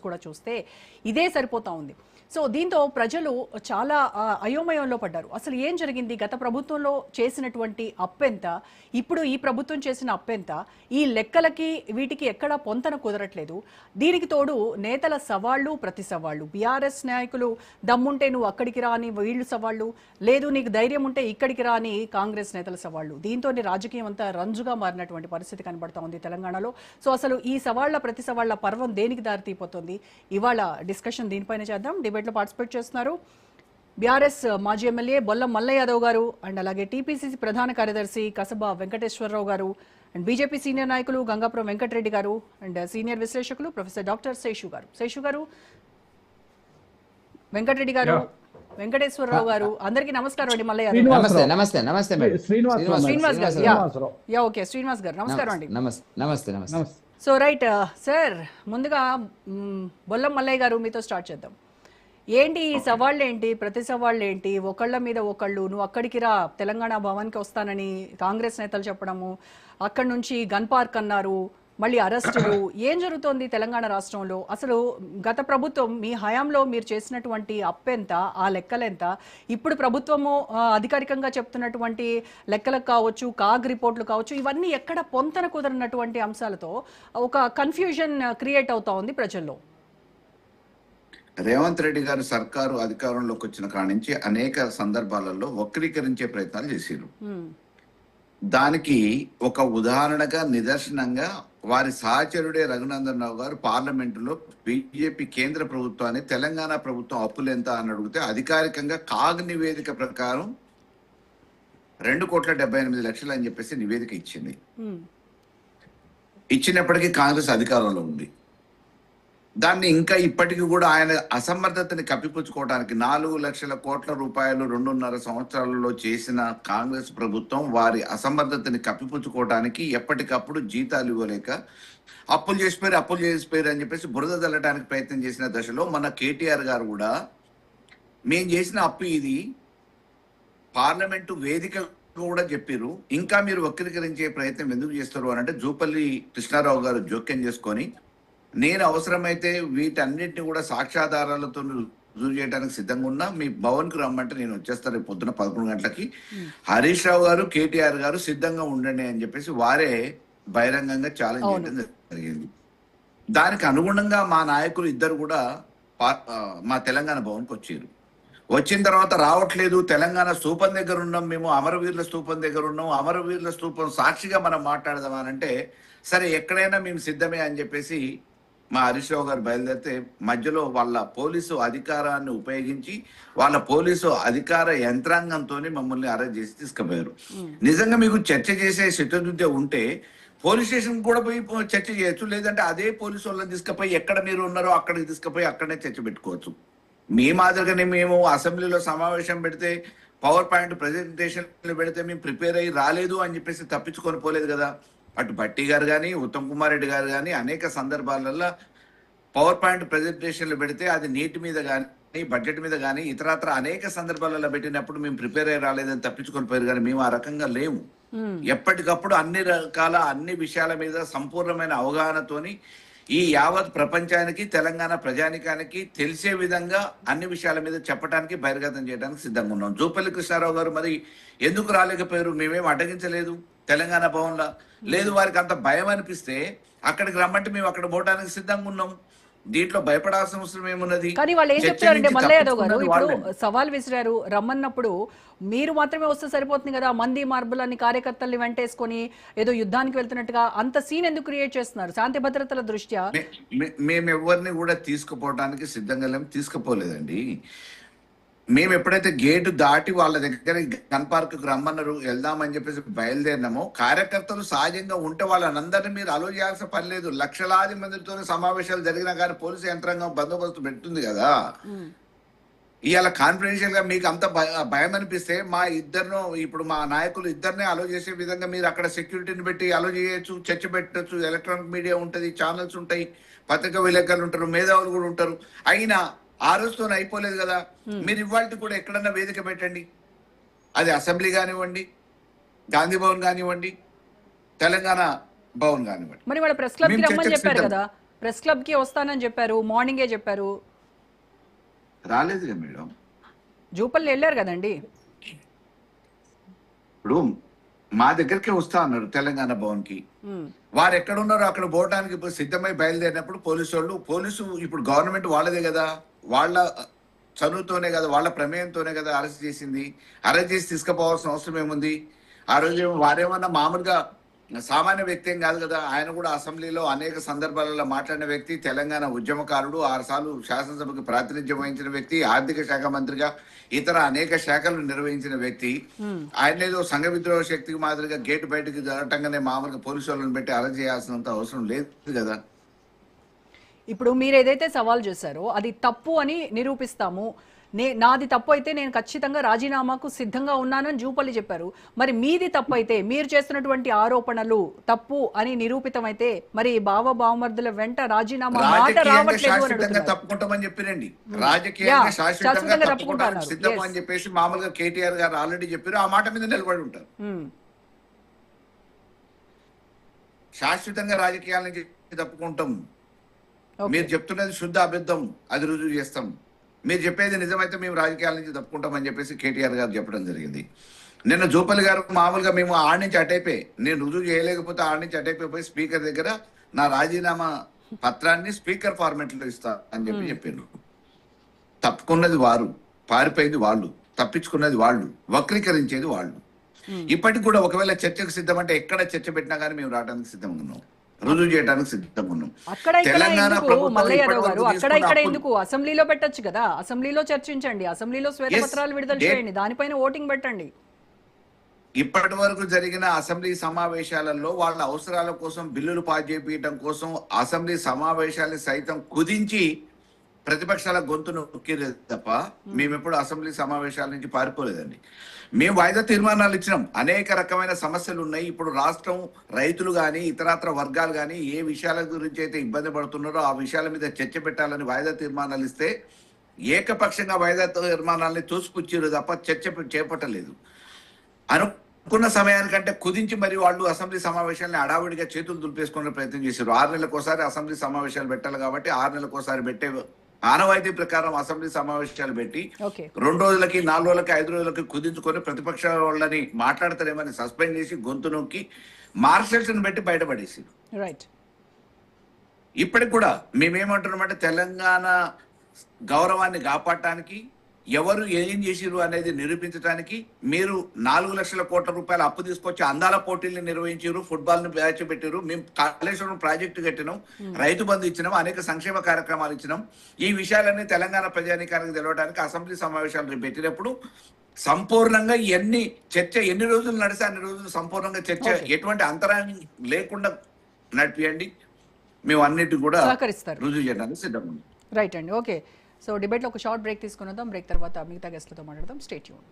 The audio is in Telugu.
కూడా చూస్తే ఇదే సరిపోతా ఉంది. సో దీంతో ప్రజలు చాలా అయోమయంలో పడ్డారు. అసలు ఏం జరిగింది, గత ప్రభుత్వంలో చేసినటువంటి అప్పెంత, ఇప్పుడు ఈ ప్రభుత్వం చేసిన అప్పెంత, ఈ లెక్కలకి వీటికి ఎక్కడా పొంతన కుదరట్లేదు. దీనికి తోడు నేతల సవాళ్లు ప్రతి సవాళ్లు. బీఆర్ఎస్ నాయకులు దమ్ముంటే నువ్వు అక్కడికి రాని వీళ్ళు సవాళ్లు, లేదు నీకు ధైర్యం ఉంటే ఇక్కడికి రాని కాంగ్రెస్ నేతల సవాళ్లు. దీంతో రాజకీయం అంతా రంజుగా మారినటువంటి పరిస్థితి కనబడతా ఉంది తెలంగాణలో. సో అసలు ఈ సవాళ్ల ప్రతి సవాళ్ల పర్వం దేనికి దారితీపోతుంది, ఇవాళ డిస్కషన్ దీనిపైన చేద్దాం. డిబేట్లో పార్టిసిపేట్ చేస్తున్నారు బీఆర్ఎస్ మాజీ ఎమ్మెల్యే బొల్లం మల్లయ్య యాదవ్ గారు, అండ్ అలాగే టీపీసీసీ ప్రధాన కార్యదర్శి కసబా వెంకటేశ్వరరావు గారు, అండ్ బీజేపీ సీనియర్ నాయకులు గంగాపురం వెంకటరెడ్డి గారు, అండ్ సీనియర్ విశ్లేషకులు ప్రొఫెసర్ డాక్టర్ శేషు గారు. శేషు గారు, వెంకటరెడ్డి గారు, వెంకటేశ్వరరావు గారు, అందరికీ నమస్కారం అండి. మల్లయ్య శ్రీనివాస్ గారు నమస్కారం అండి. సో రైట్ సార్, ముందుగా బొల్లం మల్లయ్య గారు మీతో స్టార్ట్ చేద్దాం. ఏంటి ఈ సవాళ్ళు, ఏంటి ప్రతి సవాళ్ళు, ఏంటి ఒకళ్ళ మీద ఒకళ్ళు నువ్వు అక్కడికి రా తెలంగాణ భవన్కి వస్తానని కాంగ్రెస్ నేతలు చెప్పడము, అక్కడి నుంచి గన్ పార్క్ అన్నారు, మళ్ళీ అరెస్టులు, ఏం జరుగుతోంది తెలంగాణ రాష్ట్రంలో? అసలు గత ప్రభుత్వం మీ హయాంలో మీరు చేసినటువంటి అప్పెంత, ఆ లెక్కలెంత, ఇప్పుడు ప్రభుత్వము అధికారికంగా చెప్తున్నటువంటి లెక్కలకు కావచ్చు, కాగ్ రిపోర్ట్లు కావచ్చు, ఇవన్నీ ఎక్కడ పొంతన కుదరనటువంటి అంశాలతో ఒక కన్ఫ్యూజన్ క్రియేట్ అవుతా ఉంది ప్రజల్లో. రేవంత్ రెడ్డి గారు సర్కారు అధికారంలోకి వచ్చిన కాడి నుంచి అనేక సందర్భాలలో వక్రీకరించే ప్రయత్నాలు చేశారు. దానికి ఒక ఉదాహరణగా, నిదర్శనంగా వారి సహచరుడే రఘునందన్ రావు గారు పార్లమెంటులో బీజేపీ కేంద్ర ప్రభుత్వాన్ని తెలంగాణ ప్రభుత్వం అప్పులు ఎంత అని అడిగితే అధికారికంగా కాగ్ నివేదిక ప్రకారం 2,78,00,000 అని చెప్పేసి నివేదిక ఇచ్చింది. ఇచ్చినప్పటికీ కాంగ్రెస్ అధికారంలో ఉంది. దాన్ని ఇంకా ఇప్పటికీ కూడా ఆయన అసమర్థతని కప్పిపుచ్చుకోవడానికి 4,00,000 కోట్ల రూపాయలు 2.5 సంవత్సరాలలో చేసిన కాంగ్రెస్ ప్రభుత్వం వారి అసమర్థతని కప్పిపుచ్చుకోవడానికి ఎప్పటికప్పుడు జీతాలు ఇవ్వలేక అప్పులు చేసిపోయారు అని చెప్పేసి బురద చల్లడానికి ప్రయత్నం చేసిన దశలో మన కేటీఆర్ గారు కూడా మేము చేసిన అప్పు ఇది, పార్లమెంటు వేదిక కూడా చెప్పారు, ఇంకా మీరు వక్రీకరించే ప్రయత్నం ఎందుకు చేస్తారు అని అంటే జూపల్లి కృష్ణారావు గారు జోక్యం చేసుకొని, నేను అవసరమైతే వీటన్నిటిని కూడా సాక్ష్యాధారాలతో రుజువు చేయడానికి సిద్ధంగా ఉన్నా, మీ భవన్కి రమ్మంటే నేను వచ్చేస్తాను రేపు పొద్దున 11 గంటలకి, హరీష్ రావు గారు కేటీఆర్ గారు సిద్ధంగా ఉండండి అని చెప్పేసి వారే బహిరంగంగా ఛాలెంజ్ చేయడం జరిగింది. దానికి అనుగుణంగా మా నాయకులు ఇద్దరు కూడా మా తెలంగాణ భవన్కి వచ్చారు. వచ్చిన తర్వాత రావట్లేదు, తెలంగాణ స్తూపం దగ్గర ఉన్నాం, మేము అమరవీరుల స్తూపం దగ్గర ఉన్నాం, అమరవీరుల స్తూపం సాక్షిగా మనం మాట్లాడదామనంటే సరే ఎక్కడైనా మేము సిద్ధమే అని చెప్పేసి మా హరీష్ రావు గారు బయలుదేరితే మధ్యలో వాళ్ళ పోలీసు అధికారాన్ని ఉపయోగించి వాళ్ళ పోలీసు అధికార యంత్రాంగంతో మమ్మల్ని అరెస్ట్ చేసి తీసుకుపోయారు. నిజంగా మీకు చర్చ చేసే చిత్తశుద్ధి ఉంటే పోలీస్ స్టేషన్ కూడా పోయి చర్చ చేయొచ్చు, లేదంటే అదే పోలీసు వాళ్ళని తీసుకుపోయి ఎక్కడ మీరు ఉన్నారో అక్కడికి తీసుకుపోయి అక్కడనే చర్చ పెట్టుకోవచ్చు. మీ మాదిరిగానే మేము అసెంబ్లీలో సమావేశం పెడితే పవర్ పాయింట్ ప్రజెంటేషన్లు పెడితే మేము ప్రిపేర్ అయ్యి రాలేదు అని చెప్పేసి తప్పించుకొని పోలేదు కదా. అటు భట్టి గారు కానీ ఉత్తమ్ కుమార్ రెడ్డి గారు కానీ అనేక సందర్భాలలో పవర్ పాయింట్ ప్రజెంటేషన్లు పెడితే అది నీటి మీద కానీ బడ్జెట్ మీద కానీ ఇతరత్ర అనేక సందర్భాలలో పెట్టినప్పుడు మేము ప్రిపేర్ అయ్యి రాలేదని తప్పించుకొని పోయారు. కానీ మేము ఆ రకంగా లేము. ఎప్పటికప్పుడు అన్ని విషయాల మీద సంపూర్ణమైన అవగాహనతోని ఈ యావత్ ప్రపంచానికి తెలంగాణ ప్రజానికానికి తెలిసే విధంగా అన్ని విషయాల మీద చెప్పడానికి బహిర్గతం చేయడానికి సిద్ధంగా ఉన్నాం. జూపల్లి కృష్ణారావు గారు మరి ఎందుకు రాలేకపోయారు? మేమేం అడ్డగించలేదు తెలంగాణ భవన్లో. లేదు, వారికి అంత భయం అనిపిస్తే అక్కడికి రమ్మంటే మేము అక్కడ పోవడానికి సిద్ధంగా ఉన్నాం. దీంట్లో భయపడాల్సిన అవసరం ఏమున్నది? కానీ వాళ్ళు ఏం చెప్తారంటే మల్లయ్య యాదవ్ గారు ఇప్పుడు సవాల్ విసిరారు, రమ్మన్నప్పుడు మీరు మాత్రమే వస్తే సరిపోతుంది కదా, మంది మార్బులని కార్యకర్తల్ని వెంటేసుకొని ఏదో యుద్ధానికి వెళ్తున్నట్టుగా అంత సీన్ ఎందుకు క్రియేట్ చేస్తున్నారు? శాంతి భద్రతల దృష్ట్యా మేము ఎవరిని కూడా తీసుకుపోవడానికి సిద్ధంగా లేము, తీసుకుపోలేదండి. మేము ఎప్పుడైతే గేటు దాటి వాళ్ళ దగ్గర గన్ పార్క్ రమ్మన్నారు వెళ్దామని చెప్పేసి బయలుదేరినామో, కార్యకర్తలు సహజంగా ఉంటే వాళ్ళందరినీ మీరు అలో చేయాల్సిన పని లేదు. లక్షలాది మందితో సమావేశాలు జరిగినా కానీ పోలీసు యంత్రాంగం బందోబస్తు పెడుతుంది కదా. ఇవాళ కాన్ఫిడెన్షియల్ గా మీకు అంత భయం అనిపిస్తే ఇప్పుడు మా నాయకులు ఇద్దరినే అలో చేసే విధంగా మీరు అక్కడ సెక్యూరిటీని పెట్టి అలో చేయొచ్చు, చర్చ పెట్టచ్చు, ఎలక్ట్రానిక్ మీడియా ఉంటుంది, ఛానల్స్ ఉంటాయి, పత్రికా విలేకరులు ఉంటారు, మేధావులు కూడా ఉంటారు. అయినా ఆ రోజుతో అయిపోలేదు కదా. మీరు ఇవాళ కూడా ఎక్కడన్నా వేదిక పెట్టండి, అది అసెంబ్లీ కానివ్వండి, గాంధీ భవన్ కానివ్వండి, తెలంగాణ భవన్ కానివ్వండి. మరి వాళ్ళ ప్రెస్ క్లబ్ కి రమ్మని చెప్పారు కదా, ప్రెస్ క్లబ్ కి వస్తానని చెప్పారు, మార్నింగే చెప్పారు. రాలేదుగా మేడం. జూపల్లి వెళ్ళారు కదండి. ఇప్పుడు మా దగ్గరికి వస్తా అన్నారు తెలంగాణ భవన్ కి. వారు ఎక్కడ ఉన్నారో అక్కడ పోవడానికి ఇప్పుడు సిద్ధమై బయలుదేరినప్పుడు పోలీసు ఇప్పుడు గవర్నమెంట్ వాళ్ళదే కదా, వాళ్ళ చదువుతోనే కదా, వాళ్ళ ప్రమేయంతోనే కదా అరెస్ట్ చేసింది. అరెస్ట్ చేసి తీసుకుపోవాల్సిన అవసరం ఏముంది? ఆ రోజు వారేమన్నా మామూలుగా సామాన్య వ్యక్తి ఏం కాదు కదా. ఆయన కూడా అసెంబ్లీలో అనేక సందర్భాలలో మాట్లాడిన వ్యక్తి, తెలంగాణ ఉద్యమకారుడు, 6 సార్లు శాసనసభకు ప్రాతినిధ్యం వహించిన వ్యక్తి, ఆర్థిక శాఖ మంత్రిగా ఇతర అనేక శాఖలు నిర్వహించిన వ్యక్తి. ఆయన ఏదో సంఘ విద్రోహ శక్తికి మాదిరిగా గేటు బయటకు జరగటంగానే మామూలుగా పోలీసు వాళ్ళని పెట్టి అరెస్ట్ చేయాల్సినంత అవసరం లేదు కదా. ఇప్పుడు మీరు ఏదైతే సవాల్ చేశారో అది తప్పు అని నిరూపిస్తాము, నాది తప్పు అయితే నేను ఖచ్చితంగా రాజీనామాకు సిద్ధంగా ఉన్నానని జూపల్లి చెప్పారు. మరి మీది తప్పు అయితే, మీరు చేస్తున్నటువంటి ఆరోపణలు తప్పు అని నిరూపితమైతే మరి బావమర్దుల వెంట రాజీనామా మాట రావట్లేదు తప్పుకుంటామని చెప్పిరండి. రాజకీయంగా శాశ్వతంగా తప్పుకుంటారు సిద్ధం అని చెప్పేసి మామూలుగా కేటీఆర్ గారు ఆల్రెడీ చెప్పారు. ఆ మాట మీద నిలబడి ఉంటారు. శాశ్వతంగా రాజకీయాల నుంచి తప్పుకుంటాం. మీరు చెప్తున్నది శుద్ధ అబద్ధం, అది రుజువు చేస్తాం. మీరు చెప్పేది నిజమైతే మేము రాజకీయాల నుంచి తప్పుకుంటామని చెప్పేసి కేటీఆర్ గారు చెప్పడం జరిగింది. నిన్న జూపల్లి గారు మామూలుగా మేము ఆడి నుంచి అటైపోయి, నేను రుజువు చేయలేకపోతే ఆడి నుంచి అటైపోయి స్పీకర్ దగ్గర నా రాజీనామా పత్రాన్ని స్పీకర్ ఫార్మాట్ లో ఇస్తా అని చెప్పారు. తప్పుకున్నది వారు, పారిపోయింది వాళ్ళు, తప్పించుకున్నది వాళ్ళు, వక్రీకరించేది వాళ్ళు. ఇప్పటికి కూడా ఒకవేళ చర్చకు సిద్ధం అంటే ఎక్కడ చర్చ పెట్టినా కానీ మేము రావడానికి సిద్ధంగా ఉన్నాం, రుజువు చేయడానికి సిద్ధంగా ఉన్నాం. తెలంగాణ ప్రభుత్వం అక్కడ ఇక్కడ ఎందుకు అసెంబ్లీలో పెట్టొచ్చు కదా, అసెంబ్లీలో చర్చించండి, అసెంబ్లీలో శ్వేతపత్రాలు విడుదల చేయండి, దానిపైన ఓటింగ్ పెట్టండి. ఇప్పటి వరకు జరిగిన అసెంబ్లీ సమావేశాలలో వాళ్ళ అవసరాల కోసం బిల్లులు పాస్ చేయించడం కోసం అసెంబ్లీ సమావేశాలను సైతం కుదించి ప్రతిపక్షాల గొంతు నొక్కిరే తప్ప మేము ఎప్పుడు అసెంబ్లీ సమావేశాల నుంచి పారిపోలేదండి. మేము వాయిదా తీర్మానాలు ఇచ్చినాం. అనేక రకమైన సమస్యలు ఉన్నాయి. ఇప్పుడు రాష్ట్రం రైతులు కానీ ఇతరత్ర వర్గాలు కానీ ఏ విషయాల గురించి అయితే ఇబ్బంది పడుతున్నారో ఆ విషయాల మీద చర్చ పెట్టాలని వాయిదా తీర్మానాలు ఇస్తే ఏకపక్షంగా వాయిదా తీర్మానాలని తోసిపుచ్చారు తప్ప చర్చ చేపట్టలేదు. అనుకున్న సమయానికంటే కుదించి మరి వాళ్ళు అసెంబ్లీ సమావేశాలను అడావిడిగా చేతులు దులిపేసుకునే ప్రయత్నం చేశారు. 6 నెలలకోసారి అసెంబ్లీ సమావేశాలు పెట్టాలి కాబట్టి 6 నెలలకోసారి పెట్టే ఆనవాయితీ ప్రకారం అసెంబ్లీ సమావేశాలు పెట్టి 2 రోజులకి 4 రోజులకి 5 రోజులకి కుదించుకొని ప్రతిపక్ష వాళ్ళని మాట్లాడతారేమని సస్పెండ్ చేసి గొంతు నొక్కి మార్షల్స్ పెట్టి బయటపడేసి ఇప్పటికి కూడా మేమేమంటున్నామంటే తెలంగాణ గౌరవాన్ని కాపాడటానికి ఎవరు ఏం చేసిరు అనేది నిరూపించడానికి మీరు 4 లక్షల కోట్ల రూపాయల అప్పు తీసుకొచ్చి అందాల పోటీల్ని నిర్వహించారు, ఫుట్బాల్ ని బ్యాచ్ పెట్టారు, మేము కాళేశ్వరం ప్రాజెక్టు కట్టినాం, రైతు బంధు ఇచ్చినాం, అనేక సంక్షేమ కార్యక్రమాలు ఇచ్చినాం. ఈ విషయాలన్నీ తెలంగాణ ప్రజానీకానికి తెలవడానికి అసెంబ్లీ సమావేశాలు పెట్టినప్పుడు సంపూర్ణంగా ఎన్ని రోజులు నడిస్తే అన్ని రోజులు సంపూర్ణంగా చర్చ ఎటువంటి అంతరాయం లేకుండా నడిపియండి, మేము అన్నిటి కూడా రుజువు చేయడానికి సిద్ధంగా ఉన్నాం. రైట్ అండి. ఓకే, సో డిబేట్లో ఒక షార్ట్ బ్రేక్ తీసుకుని వద్దాం. బ్రేక్ తర్వాత మిగతా గెస్ట్లతో మాట్లాడదాం. Stay tune.